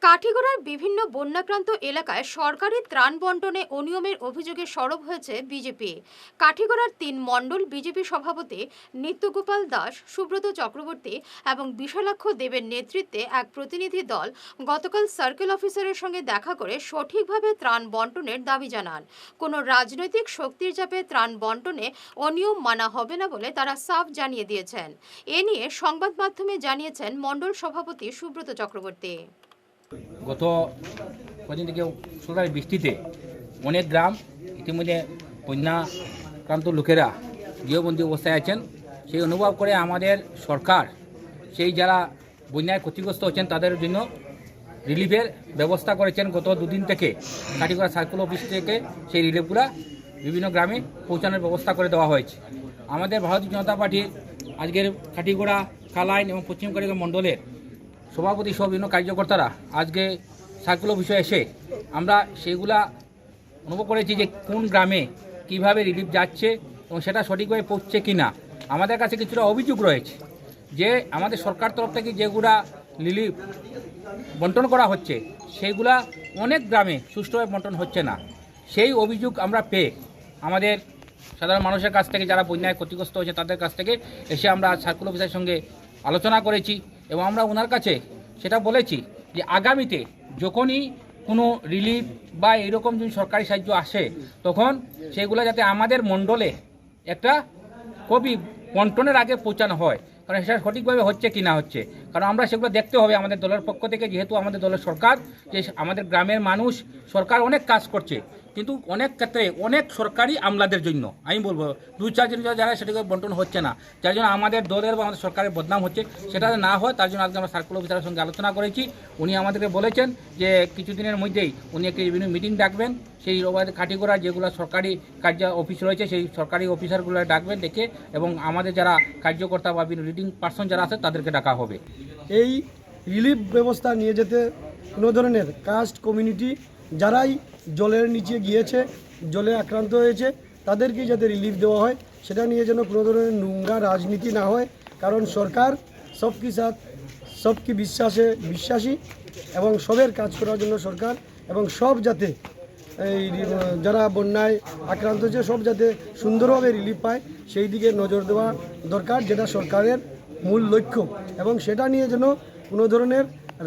কাঠিগড়ার বিভিন্ন বন্যাক্রান্ত এলাকায় সরকারি ত্রাণ বন্টনে অনিয়মের অভিযোগে সরব হয়েছে বিজেপি। কাঠিগড়ার ৩ মণ্ডল বিজেপি সভাপতি নিত্যগোপাল দাস, সুব্রত চক্রবর্তী এবং বিশালাক্ষ দেবের নেতৃত্বে এক প্রতিনিধি দল গতকাল সার্কেল অফিসারের সঙ্গে দেখা করে সঠিকভাবে ত্রাণ বন্টনের দাবি জানান। কোনো রাজনৈতিক শক্তির চাপে ত্রাণ বন্টনে অনিয়ম মানা হবে না বলে তারা সাফ জানিয়ে দিয়েছেন। এ নিয়ে সংবাদ মাধ্যমে জানিয়েছেন মণ্ডল সভাপতি সুব্রত চক্রবর্তী। গত কদিন থেকে সরকারি বৃষ্টিতে অনেক গ্রাম ইতিমধ্যে বন্যাক্রান্ত লোকেরা গৃহবন্দী অবস্থায় আছেন। সেই অনুভব করে আমাদের সরকার সেই যারা বন্যায় ক্ষতিগ্রস্ত হচ্ছেন তাদের জন্য রিলিফের ব্যবস্থা করেছেন। গত দুদিন থেকে কাঠিগড়া সার্কেল অফিস থেকে সেই রিলিফগুলো বিভিন্ন গ্রামে পৌঁছানোর ব্যবস্থা করে দেওয়া হয়েছে। আমাদের ভারতীয় জনতা পার্টির আজকের কাঠিগড়া, কালাইন এবং পশ্চিম কাঠিগড়া মণ্ডলের সভাপতি সহ বিভিন্ন কার্যকর্তারা আজকে সার্কেল অফিসে এসে আমরা সেইগুলা অনুভব করেছি যে কোন গ্রামে কিভাবে রিলিফ যাচ্ছে এবং সেটা সঠিকভাবে পৌঁছছে কি না। আমাদের কাছে কিছুটা অভিযোগ রয়েছে যে আমাদের সরকার তরফ থেকে যেগুলা রিলিফ বন্টন করা হচ্ছে সেইগুলা অনেক গ্রামে সুষ্ঠুভাবে বন্টন হচ্ছে না। সেই অভিযোগ আমরা পেয়ে আমাদের সাধারণ মানুষের কাছ থেকে যারা বন্যায় ক্ষতিগ্রস্ত হয়েছে তাদের কাছ থেকে এসে আমরা সার্কেল অফিসের সঙ্গে আলোচনা করেছি এবং আমরা ওনার কাছে সেটা বলেছি যে আগামীতে যখনই কোনো রিলিফ বা এরকম যদি সরকারি সাহায্য আসে তখন সেগুলো যাতে আমাদের মণ্ডলে একটা কবি বন্টনের আগে পৌঁছানো হয়, কারণ সেটা সঠিকভাবে হচ্ছে কি না হচ্ছে। কারণ আমরা সেগুলো দেখতে হবে আমাদের দলের পক্ষ থেকে, যেহেতু আমাদের দলের সরকার, যে আমাদের গ্রামের মানুষ সরকার অনেক কাজ করছে কিন্তু অনেক ক্ষেত্রে অনেক সরকারি আমলাদের জন্য আমি বলবো 2-4 জন যারা সেটাকে বন্টন হচ্ছে না, যার জন্য আমাদের দলের বা আমাদের সরকারের বদনাম হচ্ছে। সেটা না হয় তার জন্য আজকে আমরা সার্কেল অফিসারের সঙ্গে আলোচনা করেছি। উনি আমাদেরকে বলেছেন যে কিছুদিনের মধ্যেই উনি একটি বিভিন্ন মিটিং ডাকবেন, সেই কাঠিগড়া যেগুলো সরকারি কার্য অফিস রয়েছে সেই সরকারি অফিসারগুলো ডাকবেন, ডেকে এবং আমাদের যারা কার্যকর্তা বা বিভিন্ন লিডিং পার্সন যারা আছে তাদেরকে ডাকা হবে। এই রিলিফ ব্যবস্থা নিয়ে যেতে কোনো ধরনের কাস্ট কমিউনিটি যারাই জলের নিচে গিয়েছে, জলে আক্রান্ত হয়েছে, তাদেরকে যাতে রিলিফ দেওয়া হয়, সেটা নিয়ে যেন কোনো ধরনের নোংরা রাজনীতি না হয়। কারণ সরকার সবকি সাথ সবকি বিশ্বাসী এবং সবের কাজ করার জন্য সরকার, এবং সব যাতে এই যারা বন্যায় আক্রান্ত হয়েছে সব যাতে সুন্দরভাবে রিলিফ পায় সেই দিকে নজর দেওয়া দরকার, যেটা সরকারের মূল লক্ষ্য। এবং সেটা নিয়ে যেন কোনো ধরনের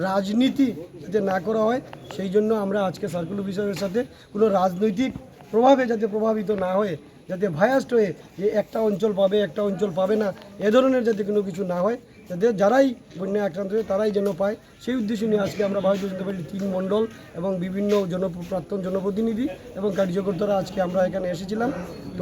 রাজনীতি যাতে না করা হয়, সেই জন্য আমরা আজকে সার্কেল অফিসারের সাথে কোনো রাজনৈতিক প্রভাবে যাতে প্রভাবিত না হয়ে, যাতে ভায়াস্ট হয়ে যে একটা অঞ্চল পাবে একটা অঞ্চল পাবে না, এ ধরনের যাতে কোনো কিছু না হয়, যাতে যারাই বন্যায় আক্রান্ত হয়ে তারাই যেন পায়, সেই উদ্দেশ্য নিয়ে আজকে আমরা ভারতীয় জনতা পার্টির 3 মণ্ডল এবং বিভিন্ন প্রাক্তন জনপ্রতিনিধি এবং কার্যকর্তারা আজকে আমরা এখানে এসেছিলাম। তো